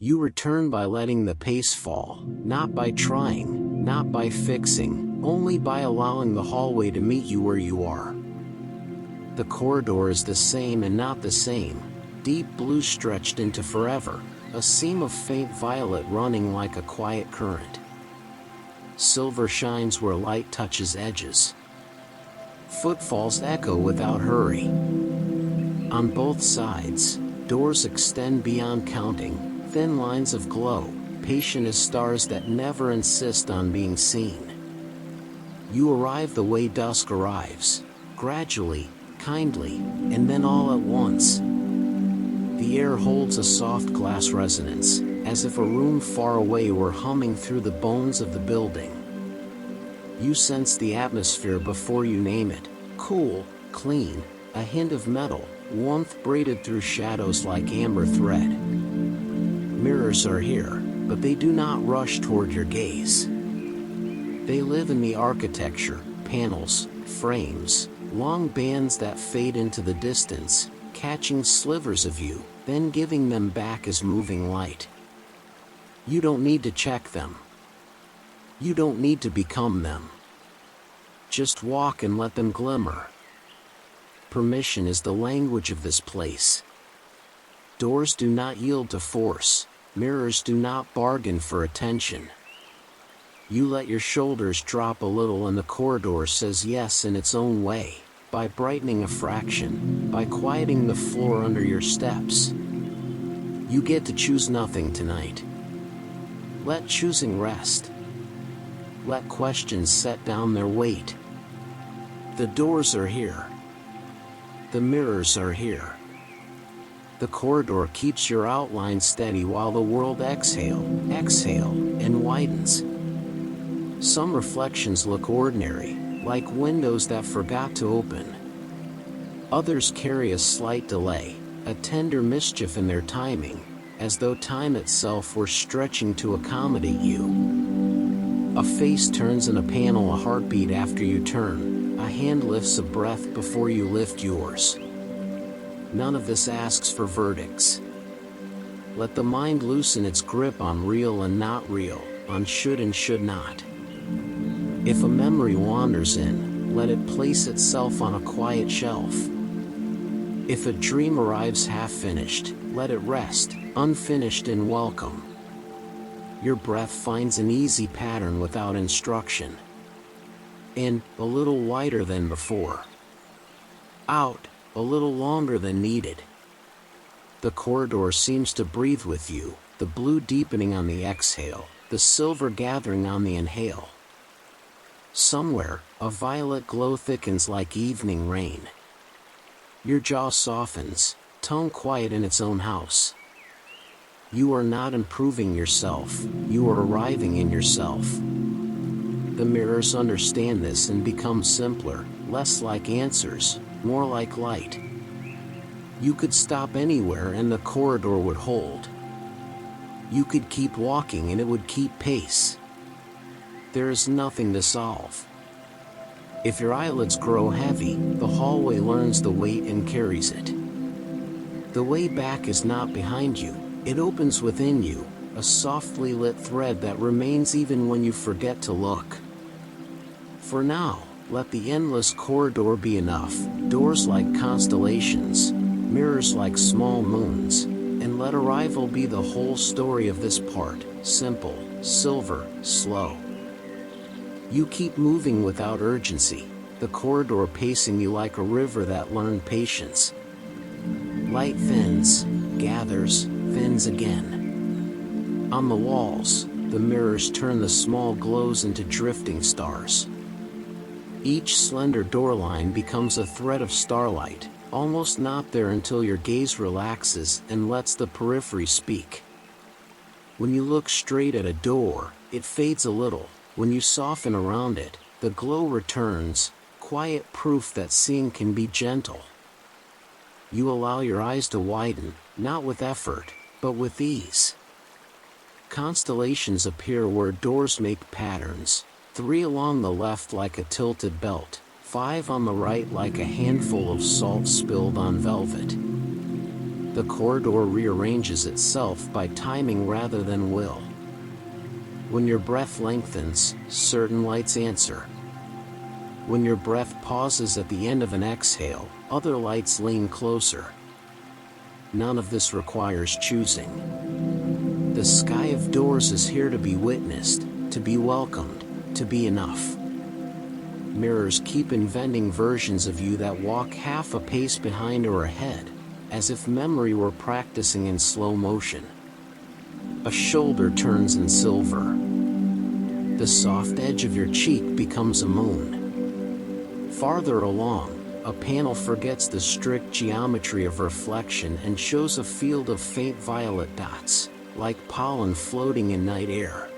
You return by letting the pace fall, not by trying, not by fixing, only by allowing the hallway to meet you where you are. The corridor is the same and not the same, deep blue stretched into forever, a seam of faint violet running like a quiet current. Silver shines where light touches edges. Footfalls echo without hurry. On both sides, doors extend beyond counting, thin lines of glow, patient as stars that never insist on being seen. You arrive the way dusk arrives, gradually, kindly, and then all at once. The air holds a soft glass resonance, as if a room far away were humming through the bones of the building. You sense the atmosphere before you name it, cool, clean, a hint of metal, warmth braided through shadows like amber thread. Mirrors are here, but they do not rush toward your gaze. They live in the architecture, panels, frames, long bands that fade into the distance, catching slivers of you, then giving them back as moving light. You don't need to check them. You don't need to become them. Just walk and let them glimmer. Permission is the language of this place. Doors do not yield to force. Mirrors do not bargain for attention. You let your shoulders drop a little and the corridor says yes in its own way, by brightening a fraction, by quieting the floor under your steps. You get to choose nothing tonight. Let choosing rest. Let questions set down their weight. The doors are here. The mirrors are here. The corridor keeps your outline steady while the world exhale, and widens. Some reflections look ordinary, like windows that forgot to open. Others carry a slight delay, a tender mischief in their timing, as though time itself were stretching to accommodate you. A face turns in a panel, a heartbeat after you turn, a hand lifts a breath before you lift yours. None of this asks for verdicts. Let the mind loosen its grip on real and not real, on should and should not. If a memory wanders in, let it place itself on a quiet shelf. If a dream arrives half-finished, let it rest, unfinished and welcome. Your breath finds an easy pattern without instruction. In, a little wider than before. Out, a little longer than needed. The corridor seems to breathe with you, the blue deepening on the exhale, the silver gathering on the inhale. Somewhere, a violet glow thickens like evening rain. Your jaw softens, tongue quiet in its own house. You are not improving yourself, you are arriving in yourself. The mirrors understand this and become simpler, less like answers, more like light. You could stop anywhere and the corridor would hold. You could keep walking and it would keep pace. There is nothing to solve. If your eyelids grow heavy, the hallway learns the weight and carries it. The way back is not behind you, it opens within you, a softly lit thread that remains even when you forget to look. For now, let the endless corridor be enough, doors like constellations, mirrors like small moons, and let arrival be the whole story of this part, simple, silver, slow. You keep moving without urgency, the corridor pacing you like a river that learned patience. Light thins, gathers, thins again. On the walls, the mirrors turn the small glows into drifting stars. Each slender doorline becomes a thread of starlight, almost not there until your gaze relaxes and lets the periphery speak. When you look straight at a door, it fades a little. When you soften around it, the glow returns, quiet proof that seeing can be gentle. You allow your eyes to widen, not with effort, but with ease. Constellations appear where doors make patterns. 3 along the left like a tilted belt, 5 on the right like a handful of salt spilled on velvet. The corridor rearranges itself by timing rather than will. When your breath lengthens, certain lights answer. When your breath pauses at the end of an exhale, other lights lean closer. None of this requires choosing. The sky of doors is here to be witnessed, to be welcomed, to be enough. Mirrors keep inventing versions of you that walk half a pace behind or ahead, as if memory were practicing in slow motion. A shoulder turns in silver. The soft edge of your cheek becomes a moon. Farther along, a panel forgets the strict geometry of reflection and shows a field of faint violet dots, like pollen floating in night air.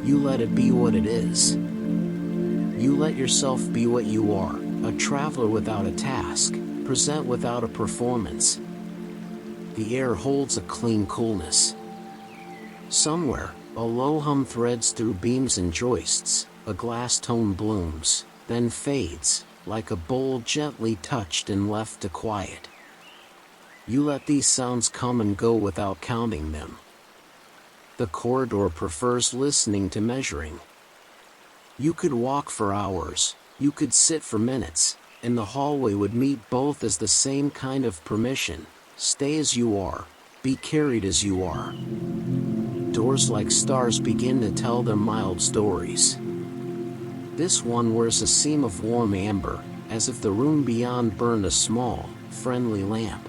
You let it be what it is. You let yourself be what you are, a traveler without a task, present without a performance. The air holds a clean coolness. Somewhere, a low hum threads through beams and joists, a glass tone blooms, then fades, like a bowl gently touched and left to quiet. You let these sounds come and go without counting them. The corridor prefers listening to measuring. You could walk for hours, you could sit for minutes, and the hallway would meet both as the same kind of permission. Stay as you are, be carried as you are. Doors like stars begin to tell their mild stories. This one wears a seam of warm amber, as if the room beyond burned a small, friendly lamp.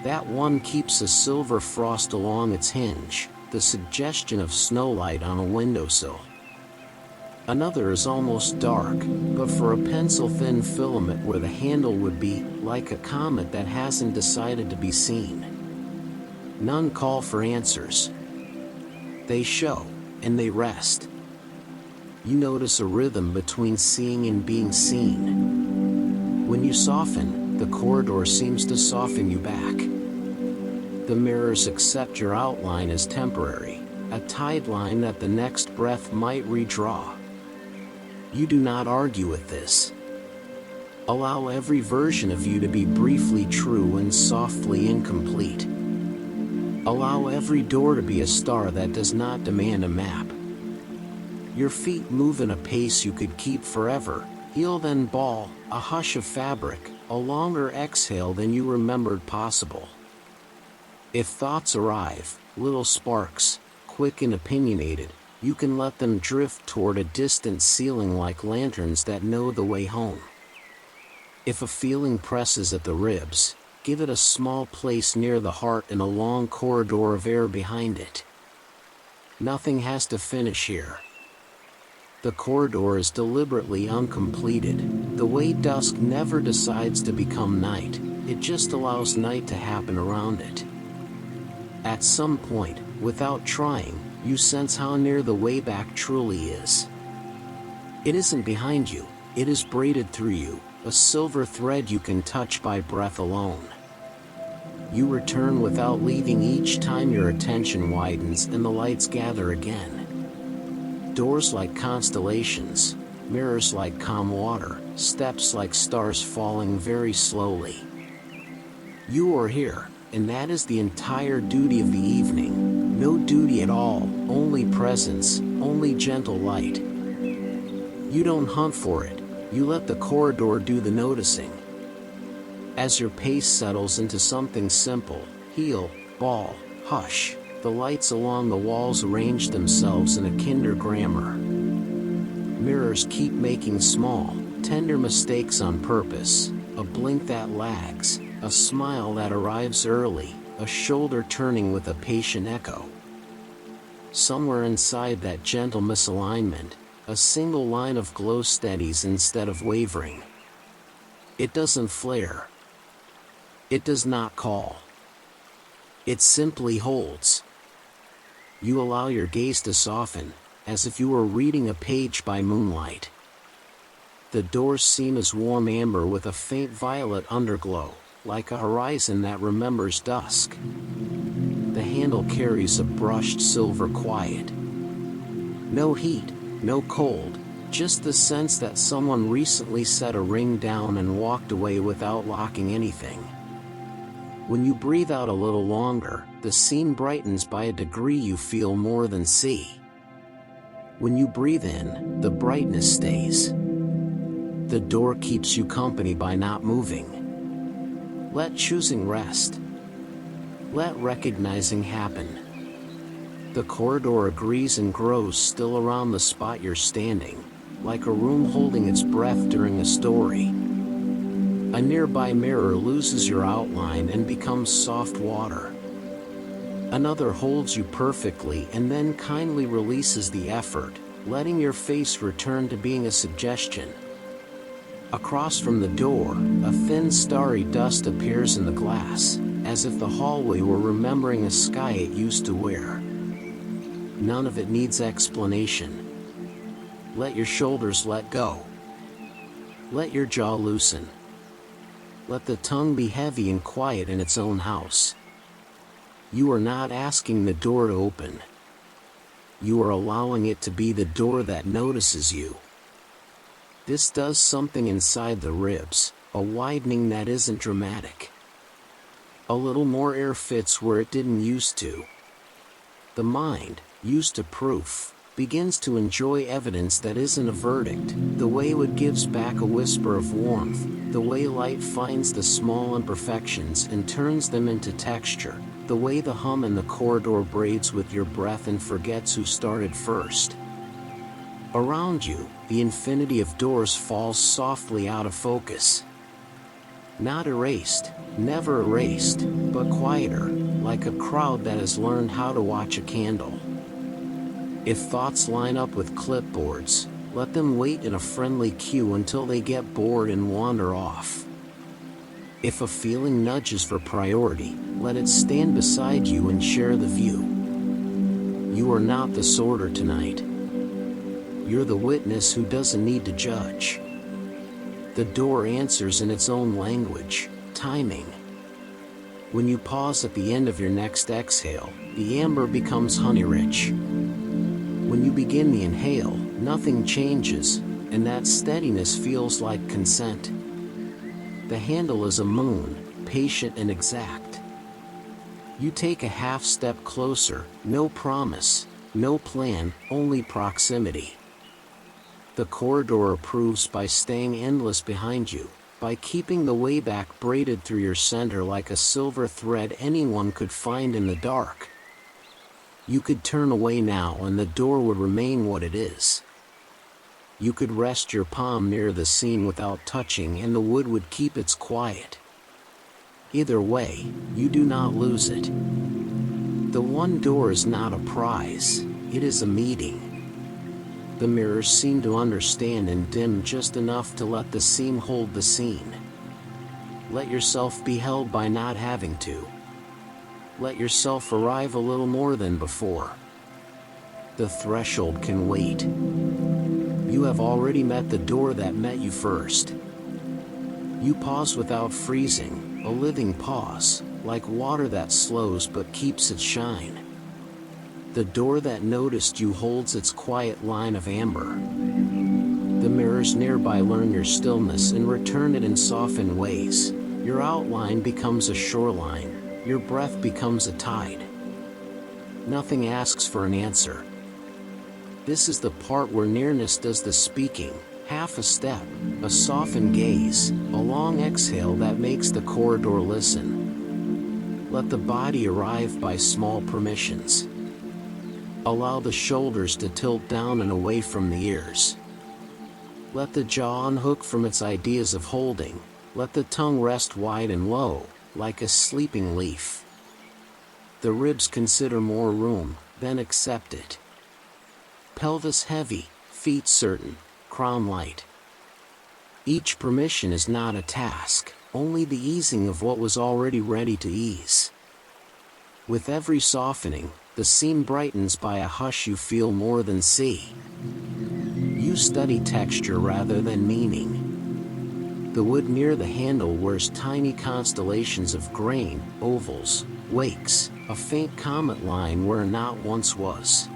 That one keeps a silver frost along its hinge, the suggestion of snowlight on a windowsill. Another is almost dark, but for a pencil-thin filament where the handle would be, like a comet that hasn't decided to be seen. None call for answers. They show, and they rest. You notice a rhythm between seeing and being seen. When you soften, the corridor seems to soften you back. The mirrors accept your outline as temporary, a tide line that the next breath might redraw. You do not argue with this. Allow every version of you to be briefly true and softly incomplete. Allow every door to be a star that does not demand a map. Your feet move in a pace you could keep forever, heel then ball, a hush of fabric, a longer exhale than you remembered possible. If thoughts arrive, little sparks, quick and opinionated, you can let them drift toward a distant ceiling like lanterns that know the way home. If a feeling presses at the ribs, give it a small place near the heart and a long corridor of air behind it. Nothing has to finish here. The corridor is deliberately uncompleted. The way dusk never decides to become night, it just allows night to happen around it. At some point, without trying, you sense how near the way back truly is. It isn't behind you, it is braided through you, a silver thread you can touch by breath alone. You return without leaving each time your attention widens and the lights gather again. Doors like constellations, mirrors like calm water, steps like stars falling very slowly. You are here, and that is the entire duty of the evening. No duty at all, only presence, only gentle light. You don't hunt for it, you let the corridor do the noticing. As your pace settles into something simple, heel, ball, hush, the lights along the walls arrange themselves in a kinder grammar. Mirrors keep making small, tender mistakes on purpose, a blink that lags, a smile that arrives early, a shoulder turning with a patient echo. Somewhere inside that gentle misalignment, a single line of glow steadies instead of wavering. It doesn't flare. It does not call. It simply holds. You allow your gaze to soften, as if you were reading a page by moonlight. The doors seem as warm amber with a faint violet underglow, like a horizon that remembers dusk. The handle carries a brushed silver quiet. No heat, no cold, just the sense that someone recently set a ring down and walked away without locking anything. When you breathe out a little longer, the scene brightens by a degree you feel more than see. When you breathe in, the brightness stays. The door keeps you company by not moving. Let choosing rest. Let recognizing happen. The corridor agrees and grows still around the spot you're standing, like a room holding its breath during a story. A nearby mirror loses your outline and becomes soft water. Another holds you perfectly and then kindly releases the effort, letting your face return to being a suggestion. Across from the door, a thin starry dust appears in the glass, as if the hallway were remembering a sky it used to wear. None of it needs explanation. Let your shoulders let go. Let your jaw loosen. Let the tongue be heavy and quiet in its own house. You are not asking the door to open. You are allowing it to be the door that notices you. This does something inside the ribs, a widening that isn't dramatic. A little more air fits where it didn't used to. The mind, used to proof, begins to enjoy evidence that isn't a verdict, the way wood gives back a whisper of warmth, the way light finds the small imperfections and turns them into texture, the way the hum in the corridor braids with your breath and forgets who started first. Around you, the infinity of doors falls softly out of focus. Not erased, never erased, but quieter, like a crowd that has learned how to watch a candle. If thoughts line up with clipboards, let them wait in a friendly queue until they get bored and wander off. If a feeling nudges for priority, let it stand beside you and share the view. You are not the sorter tonight. You're the witness who doesn't need to judge. The door answers in its own language, timing. When you pause at the end of your next exhale, the amber becomes honey-rich. When you begin the inhale, nothing changes, and that steadiness feels like consent. The handle is a moon, patient and exact. You take a half step closer, no promise, no plan, only proximity. The corridor approves by staying endless behind you, by keeping the way back braided through your center like a silver thread anyone could find in the dark. You could turn away now and the door would remain what it is. You could rest your palm near the scene without touching and the wood would keep its quiet. Either way, you do not lose it. The one door is not a prize, it is a meeting. The mirrors seem to understand and dim just enough to let the seam hold the scene. Let yourself be held by not having to. Let yourself arrive a little more than before. The threshold can wait. You have already met the door that met you first. You pause without freezing, a living pause, like water that slows but keeps its shine. The door that noticed you holds its quiet line of amber. The mirrors nearby learn your stillness and return it in softened ways. Your outline becomes a shoreline. Your breath becomes a tide. Nothing asks for an answer. This is the part where nearness does the speaking, half a step, a softened gaze, a long exhale that makes the corridor listen. Let the body arrive by small permissions. Allow the shoulders to tilt down and away from the ears. Let the jaw unhook from its ideas of holding. Let the tongue rest wide and low, like a sleeping leaf. The ribs consider more room, then accept it. Pelvis heavy, feet certain, crown light. Each permission is not a task, only the easing of what was already ready to ease. With every softening, the scene brightens by a hush you feel more than see. You study texture rather than meaning. The wood near the handle wears tiny constellations of grain, ovals, wakes, a faint comet line where a knot once was.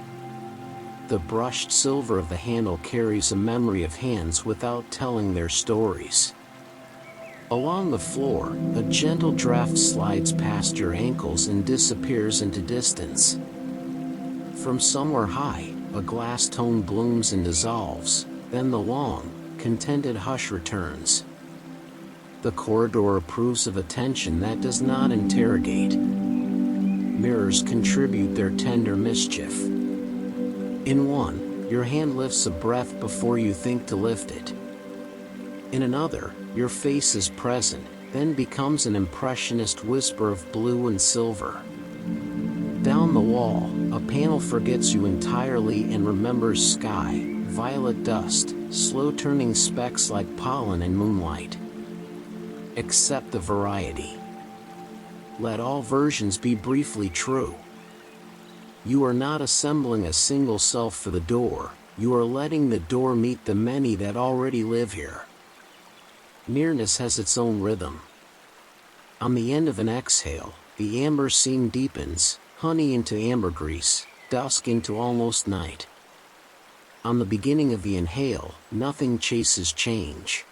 The brushed silver of the handle carries a memory of hands without telling their stories. Along the floor, a gentle draft slides past your ankles and disappears into distance. From somewhere high, a glass tone blooms and dissolves, then the long, contented hush returns. The corridor approves of attention that does not interrogate. Mirrors contribute their tender mischief. In one, your hand lifts a breath before you think to lift it. In another, your face is present, then becomes an impressionist whisper of blue and silver. Down the wall, a panel forgets you entirely and remembers sky, violet dust, slow-turning specks like pollen in moonlight. Accept the variety. Let all versions be briefly true. You are not assembling a single self for the door, you are letting the door meet the many that already live here. Nearness has its own rhythm. On the end of an exhale, the amber seam deepens, honey into ambergris, dusk into almost night. On the beginning of the inhale, nothing chases change.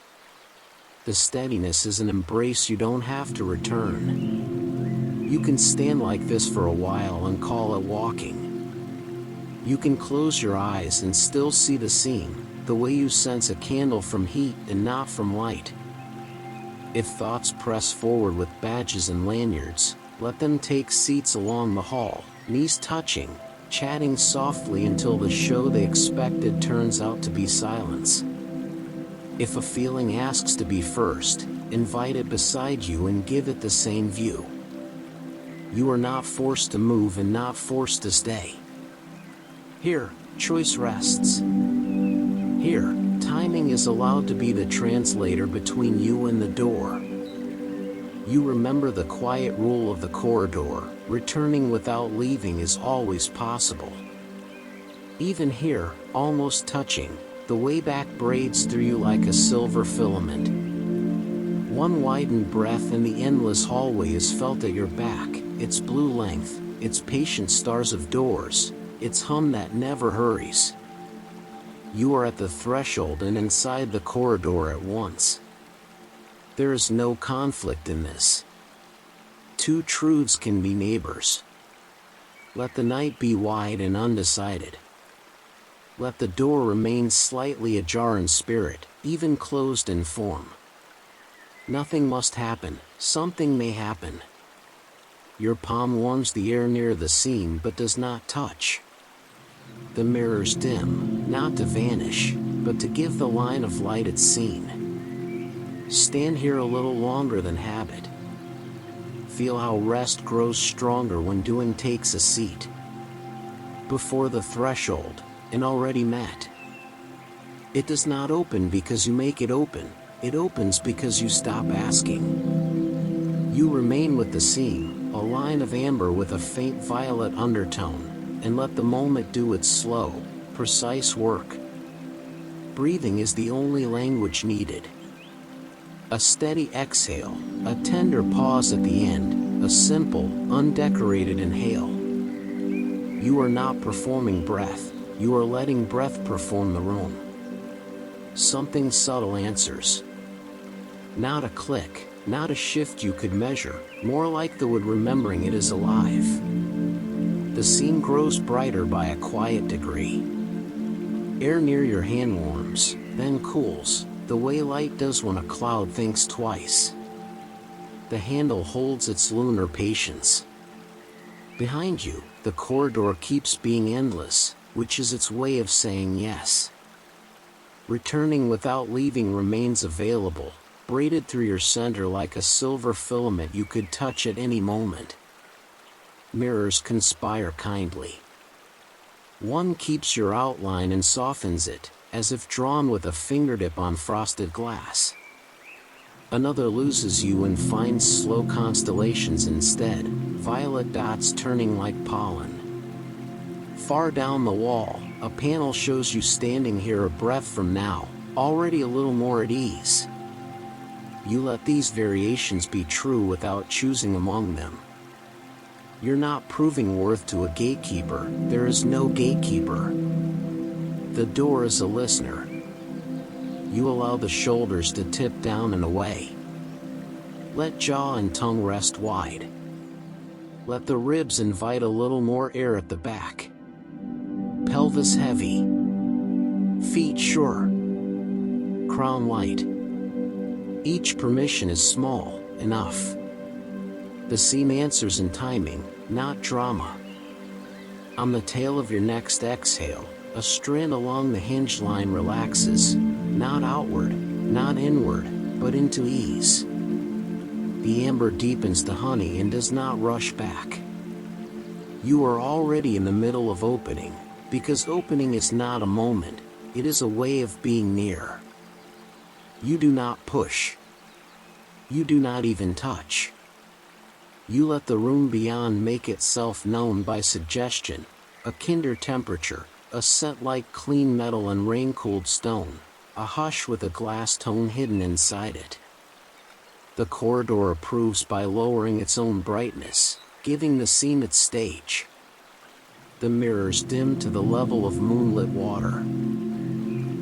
The steadiness is an embrace you don't have to return. You can stand like this for a while and call it walking. You can close your eyes and still see the seam, the way you sense a candle from heat and not from light. If thoughts press forward with badges and lanyards, let them take seats along the hall, knees touching, chatting softly until the show they expected turns out to be silence. If a feeling asks to be first, invite it beside you and give it the same view. You are not forced to move and not forced to stay. Here, choice rests. Here, timing is allowed to be the translator between you and the door. You remember the quiet rule of the corridor, returning without leaving is always possible. Even here, almost touching, the way back braids through you like a silver filament. One widened breath and the endless hallway is felt at your back, its blue length, its patient stars of doors, its hum that never hurries. You are at the threshold and inside the corridor at once. There is no conflict in this. Two truths can be neighbors. Let the night be wide and undecided. Let the door remain slightly ajar in spirit, even closed in form. Nothing must happen, something may happen. Your palm warms the air near the seam but does not touch. The mirrors dim, not to vanish, but to give the line of light its scene. Stand here a little longer than habit. Feel how rest grows stronger when doing takes a seat. Before the threshold, and already met. It does not open because you make it open, it opens because you stop asking. You remain with the seam, a line of amber with a faint violet undertone, and let the moment do its slow, precise work. Breathing is the only language needed. A steady exhale, a tender pause at the end, a simple, undecorated inhale. You are not performing breath, you are letting breath perform the room. Something subtle answers. Not a click, not a shift you could measure, more like the wood remembering it is alive. The seam grows brighter by a quiet degree. Air near your hand warms, then cools, the way light does when a cloud thinks twice. The handle holds its lunar patience. Behind you, the corridor keeps being endless, which is its way of saying yes. Returning without leaving remains available, braided through your center like a silver filament you could touch at any moment. Mirrors conspire kindly. One keeps your outline and softens it, as if drawn with a fingertip on frosted glass. Another loses you and finds slow constellations instead, violet dots turning like pollen. Far down the wall, a panel shows you standing here a breath from now, already a little more at ease. You let these variations be true without choosing among them. You're not proving worth to a gatekeeper, there is no gatekeeper. The door is a listener. You allow the shoulders to tip down and away. Let jaw and tongue rest wide. Let the ribs invite a little more air at the back. Pelvis heavy. Feet sure. Crown light. Each permission is small enough. The seam answers in timing, not drama. On the tail of your next exhale, a strand along the hinge line relaxes, not outward, not inward, but into ease. The amber deepens to honey and does not rush back. You are already in the middle of opening, because opening is not a moment, it is a way of being near. You do not push. You do not even touch. You let the room beyond make itself known by suggestion, a kinder temperature, a scent like clean metal and rain-cooled stone, a hush with a glass tone hidden inside it. The corridor approves by lowering its own brightness, giving the scene its stage. The mirrors dim to the level of moonlit water.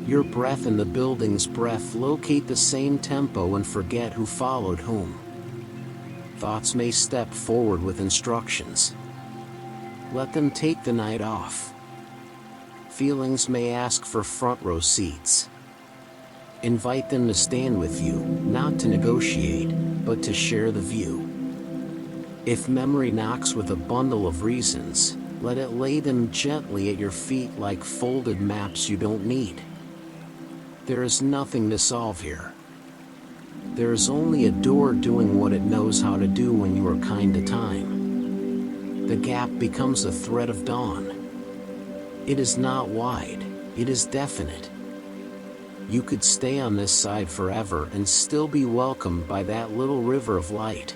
Your breath and the building's breath locate the same tempo and forget who followed whom. Thoughts may step forward with instructions. Let them take the night off. Feelings may ask for front row seats. Invite them to stand with you, not to negotiate, but to share the view. If memory knocks with a bundle of reasons, let it lay them gently at your feet like folded maps you don't need. There is nothing to solve here. There is only a door doing what it knows how to do when you are kind to time. The gap becomes a thread of dawn. It is not wide, it is definite. You could stay on this side forever and still be welcomed by that little river of light.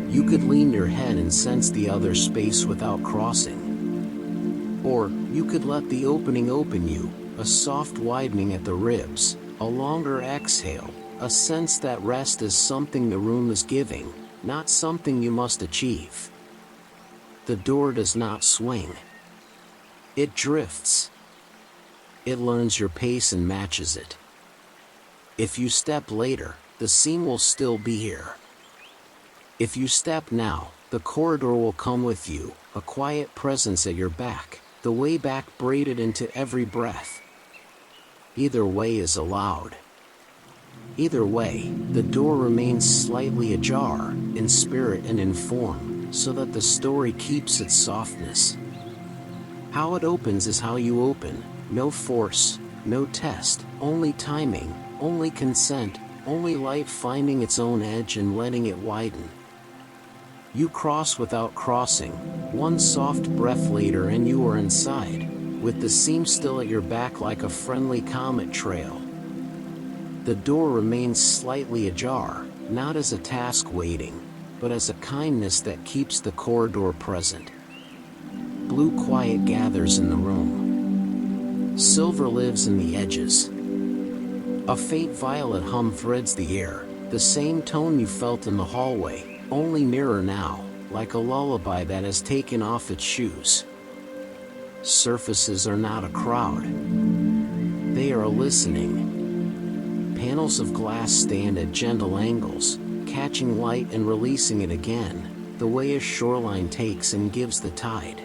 You could lean your head and sense the other space without crossing. Or, you could let the opening open you, a soft widening at the ribs, a longer exhale, a sense that rest is something the room is giving, not something you must achieve. The door does not swing. It drifts. It learns your pace and matches it. If you step later, the seam will still be here. If you step now, the corridor will come with you, a quiet presence at your back, the way back braided into every breath. Either way is allowed. Either way, the door remains slightly ajar, in spirit and in form, so that the story keeps its softness. How it opens is how you open, no force, no test, only timing, only consent, only light finding its own edge and letting it widen. You cross without crossing, one soft breath later and you are inside, with the seam still at your back like a friendly comet trail. The door remains slightly ajar, not as a task waiting, but as a kindness that keeps the corridor present. Blue quiet gathers in the room. Silver lives in the edges. A faint violet hum threads the air, the same tone you felt in the hallway, only nearer now, like a lullaby that has taken off its shoes. Surfaces are not a crowd. They are listening. Panels of glass stand at gentle angles, catching light and releasing it again, the way a shoreline takes and gives the tide.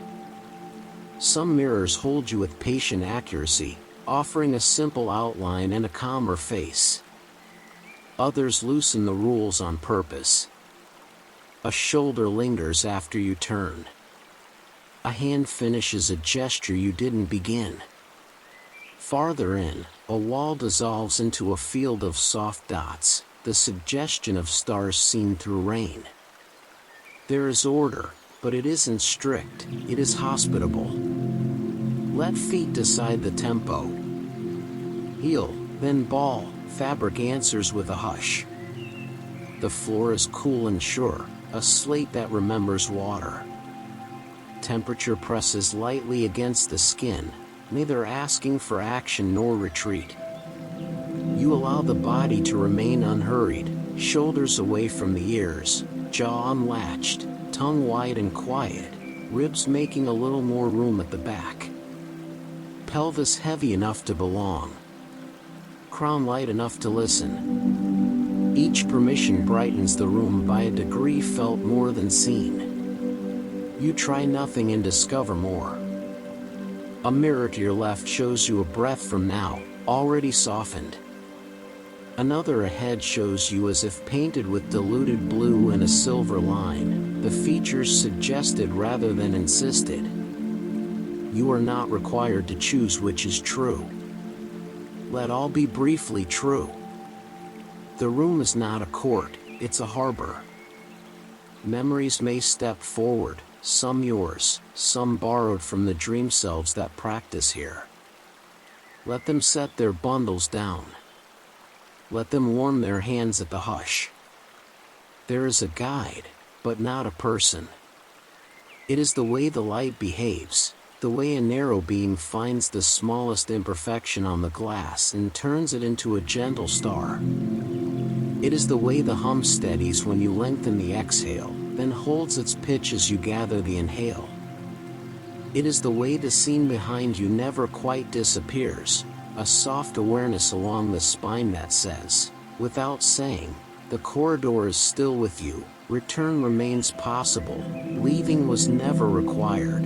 Some mirrors hold you with patient accuracy, offering a simple outline and a calmer face. Others loosen the rules on purpose. A shoulder lingers after you turn. A hand finishes a gesture you didn't begin. Farther in, a wall dissolves into a field of soft dots, the suggestion of stars seen through rain. There is order, but it isn't strict, it is hospitable. Let feet decide the tempo. Heel, then ball, fabric answers with a hush. The floor is cool and sure, a slate that remembers water. Temperature presses lightly against the skin, neither asking for action nor retreat. You allow the body to remain unhurried, shoulders away from the ears, jaw unlatched, tongue wide and quiet, ribs making a little more room at the back. Pelvis heavy enough to belong. Crown light enough to listen. Each permission brightens the room by a degree felt more than seen. You try nothing and discover more. A mirror to your left shows you a breath from now, already softened. Another ahead shows you as if painted with diluted blue and a silver line, the features suggested rather than insisted. You are not required to choose which is true. Let all be briefly true. The room is not a court, it's a harbor. Memories may step forward, some yours, some borrowed from the dream selves that practice here. Let them set their bundles down. Let them warm their hands at the hush. There is a guide, but not a person. It is the way the light behaves, the way a narrow beam finds the smallest imperfection on the glass and turns it into a gentle star. It is the way the hum steadies when you lengthen the exhale, then holds its pitch as you gather the inhale. It is the way the scene behind you never quite disappears, a soft awareness along the spine that says, without saying, the corridor is still with you, return remains possible, leaving was never required.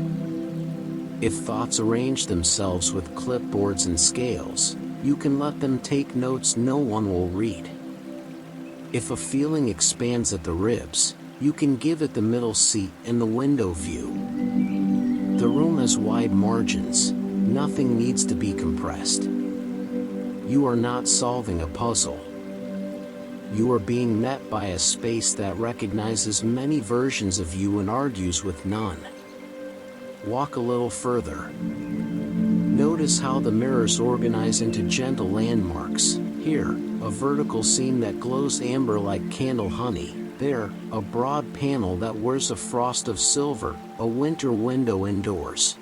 If thoughts arrange themselves with clipboards and scales, you can let them take notes no one will read. If a feeling expands at the ribs, you can give it the middle seat and the window view. The room has wide margins, nothing needs to be compressed. You are not solving a puzzle. You are being met by a space that recognizes many versions of you and argues with none. Walk a little further. Notice how the mirrors organize into gentle landmarks. Here, a vertical seam that glows amber like candle honey. There, a broad panel that wears a frost of silver, a winter window indoors.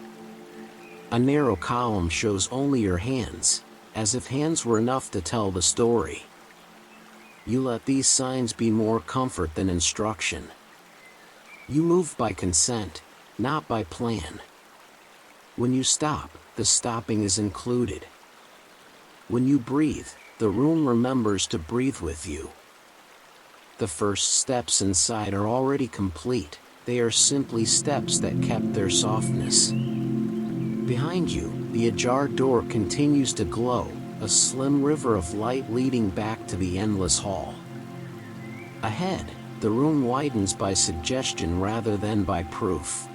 A narrow column shows only your hands, as if hands were enough to tell the story. You let these signs be more comfort than instruction. You move by consent, not by plan. When you stop, the stopping is included. When you breathe, the room remembers to breathe with you. The first steps inside are already complete, they are simply steps that kept their softness. Behind you, the ajar door continues to glow, a slim river of light leading back to the endless hall. Ahead, the room widens by suggestion rather than by proof.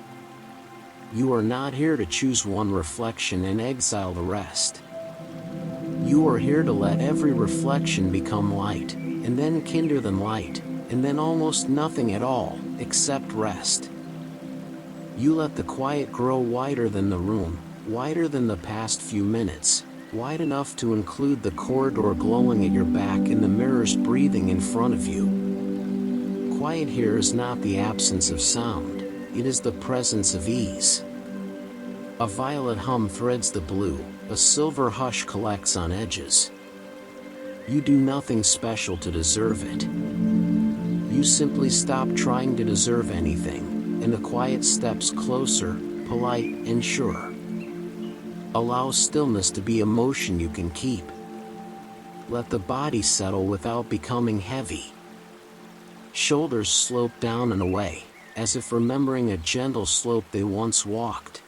You are not here to choose one reflection and exile the rest. You are here to let every reflection become light, and then kindle them light, and then almost nothing at all, except rest. You let the quiet grow wider than the room, wider than the past few minutes, wide enough to include the corridor glowing at your back and the mirrors breathing in front of you. Quiet here is not the absence of sound, it is the presence of ease. A violet hum threads the blue, a silver hush collects on edges. You do nothing special to deserve it. You simply stop trying to deserve anything, and the quiet steps closer, polite and sure. Allow stillness to be a motion you can keep. Let the body settle without becoming heavy. Shoulders slope down and away, as if remembering a gentle slope they once walked.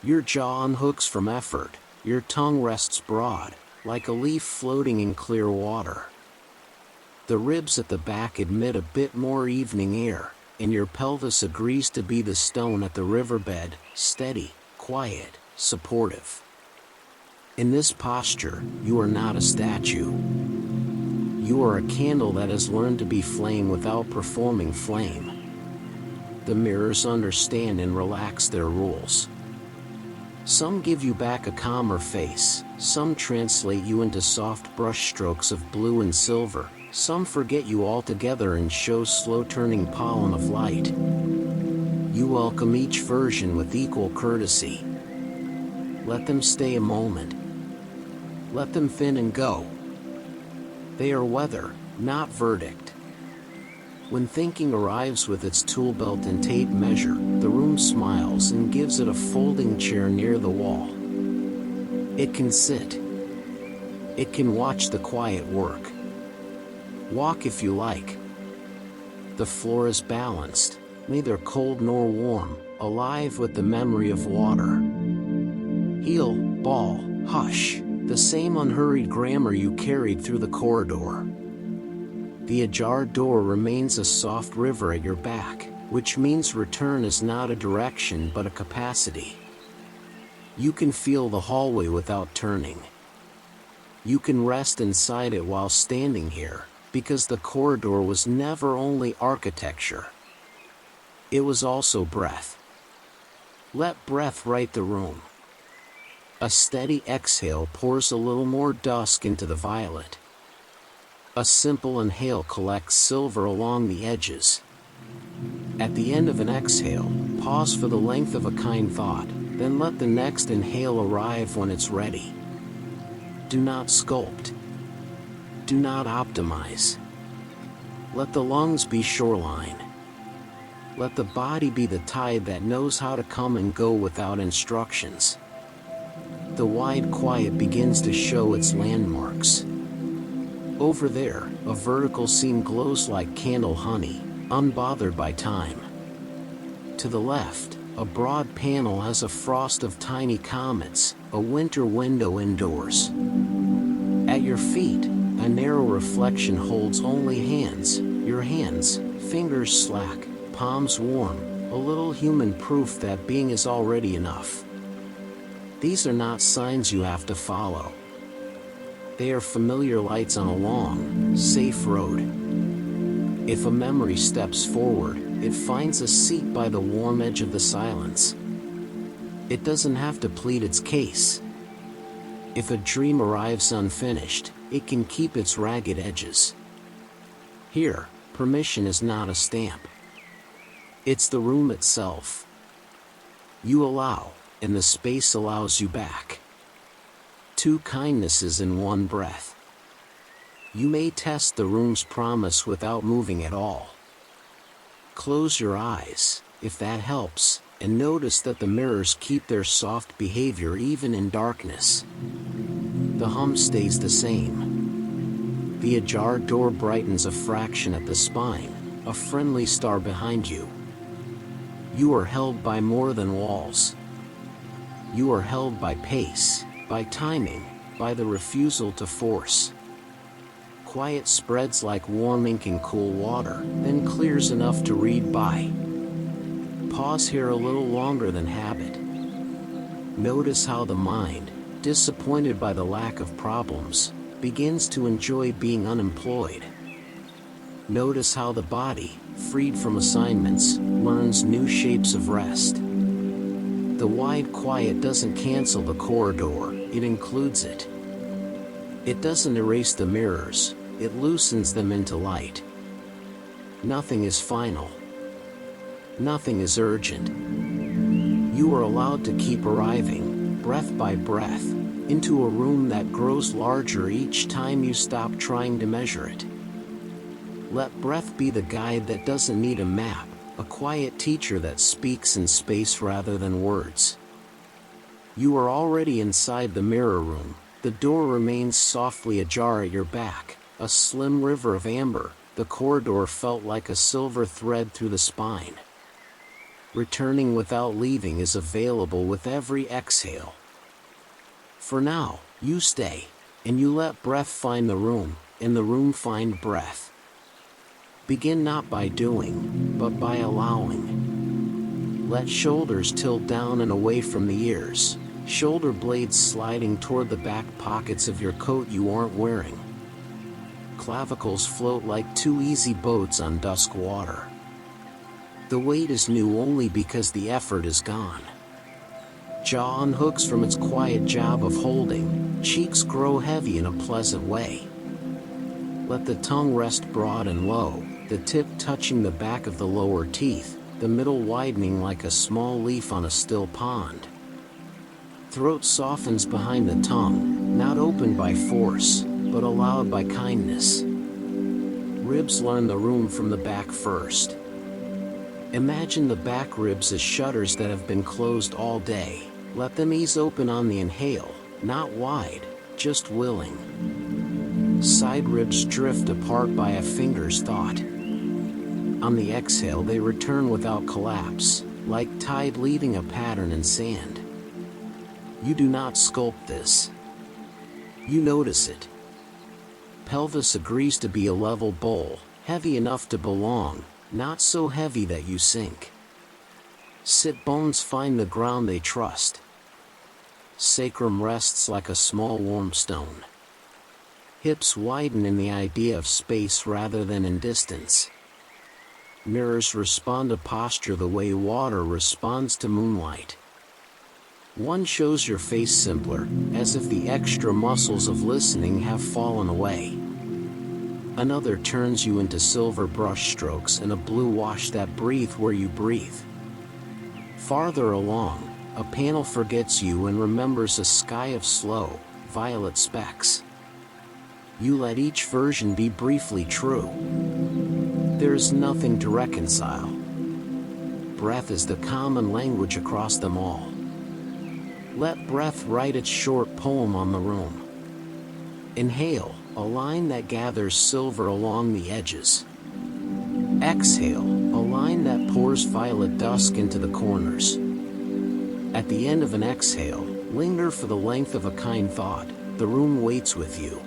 Your jaw unhooks from effort, your tongue rests broad, like a leaf floating in clear water. The ribs at the back admit a bit more evening air, and your pelvis agrees to be the stone at the riverbed, steady, quiet, supportive. In this posture, you are not a statue. You are a candle that has learned to be flame without performing flame. The mirrors understand and relax their rules. Some give you back a calmer face, some translate you into soft brushstrokes of blue and silver, some forget you altogether and show slow-turning pollen of light. You welcome each version with equal courtesy. Let them stay a moment. Let them fin and go. They are weather, not verdict. When thinking arrives with its tool belt and tape measure, the room smiles and gives it a folding chair near the wall. It can sit. It can watch the quiet work. Walk if you like. The floor is balanced, neither cold nor warm, alive with the memory of water. Heel, ball, hush, the same unhurried grammar you carried through the corridor. The ajar door remains a soft river at your back, which means return is not a direction but a capacity. You can feel the hallway without turning. You can rest inside it while standing here, because the corridor was never only architecture. It was also breath. Let breath write the room. A steady exhale pours a little more dusk into the violet. A simple inhale collects silver along the edges. At the end of an exhale, pause for the length of a kind thought, then let the next inhale arrive when it's ready. Do not sculpt. Do not optimize. Let the lungs be shoreline. Let the body be the tide that knows how to come and go without instructions. The wide quiet begins to show its landmarks. Over there, a vertical seam glows like candle honey, unbothered by time. To the left, a broad panel has a frost of tiny comets, a winter window indoors. At your feet, a narrow reflection holds only hands, your hands, fingers slack, palms warm, a little human proof that being is already enough. These are not signs you have to follow. They are familiar lights on a long, safe road. If a memory steps forward, it finds a seat by the warm edge of the silence. It doesn't have to plead its case. If a dream arrives unfinished, it can keep its ragged edges. Here, permission is not a stamp. It's the room itself. You allow, and the space allows you back. Two kindnesses in one breath. You may test the room's promise without moving at all. Close your eyes, if that helps, and notice that the mirrors keep their soft behavior even in darkness. The hum stays the same. The ajar door brightens a fraction at the spine, a friendly star behind you. You are held by more than walls. You are held by pace, by timing, by the refusal to force. Quiet spreads like warm ink in cool water, then clears enough to read by. Pause here a little longer than habit. Notice how the mind, disappointed by the lack of problems, begins to enjoy being unemployed. Notice how the body, freed from assignments, learns new shapes of rest. The wide quiet doesn't cancel the corridor, it includes it. It doesn't erase the mirrors, it loosens them into light. Nothing is final. Nothing is urgent. You are allowed to keep arriving, breath by breath, into a room that grows larger each time you stop trying to measure it. Let breath be the guide that doesn't need a map, a quiet teacher that speaks in space rather than words. You are already inside the mirror room. The door remains softly ajar at your back, a slim river of amber. The corridor felt like a silver thread through the spine. Returning without leaving is available with every exhale. For now, you stay, and you let breath find the room, and the room find breath. Begin not by doing, but by allowing. Let shoulders tilt down and away from the ears, shoulder blades sliding toward the back pockets of your coat you aren't wearing. Clavicles float like two easy boats on dusk water. The weight is new only because the effort is gone. Jaw unhooks from its quiet job of holding, cheeks grow heavy in a pleasant way. Let the tongue rest broad and low, the tip touching the back of the lower teeth, the middle widening like a small leaf on a still pond. Throat softens behind the tongue, not opened by force, but allowed by kindness. Ribs learn the room from the back first. Imagine the back ribs as shutters that have been closed all day. Let them ease open on the inhale, not wide, just willing. Side ribs drift apart by a finger's thought. On the exhale, they return without collapse, like tide leaving a pattern in sand. You do not sculpt this. You notice it. Pelvis agrees to be a level bowl, heavy enough to belong, not so heavy that you sink. Sit bones find the ground they trust. Sacrum rests like a small warm stone. Hips widen in the idea of space rather than in distance. Mirrors respond to posture the way water responds to moonlight. One shows your face simpler, as if the extra muscles of listening have fallen away. Another turns you into silver brush strokes and a blue wash that breathe where you breathe. Farther along, a panel forgets you and remembers a sky of slow, violet specks. You let each version be briefly true. There is nothing to reconcile. Breath is the common language across them all. Let breath write its short poem on the room. Inhale, a line that gathers silver along the edges. Exhale, a line that pours violet dusk into the corners. At the end of an exhale, linger for the length of a kind thought. The room waits with you.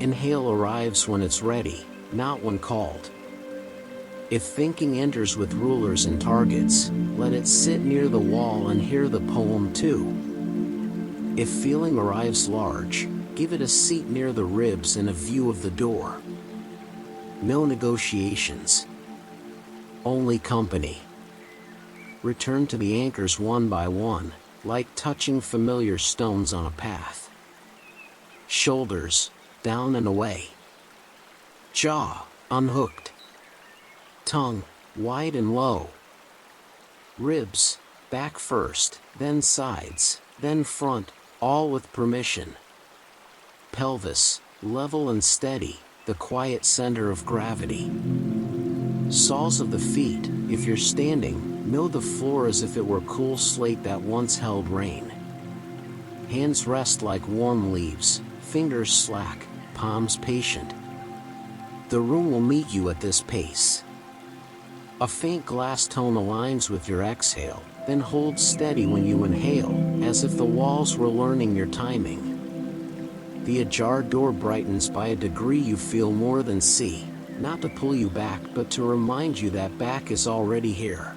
Inhale arrives when it's ready, not when called. If thinking enters with rulers and targets, let it sit near the wall and hear the poem too. If feeling arrives large, give it a seat near the ribs and a view of the door. No negotiations. Only company. Return to the anchors one by one, like touching familiar stones on a path. Shoulders, down and away. Jaw, unhooked. Tongue, wide and low. Ribs, back first, then sides, then front, all with permission. Pelvis, level and steady, the quiet center of gravity. Soles of the feet, if you're standing, know the floor as if it were cool slate that once held rain. Hands rest like warm leaves, fingers slack, palms patient. The room will meet you at this pace. A faint glass tone aligns with your exhale, then hold steady when you inhale, as if the walls were learning your timing. The ajar door brightens by a degree you feel more than see, not to pull you back but to remind you that back is already here.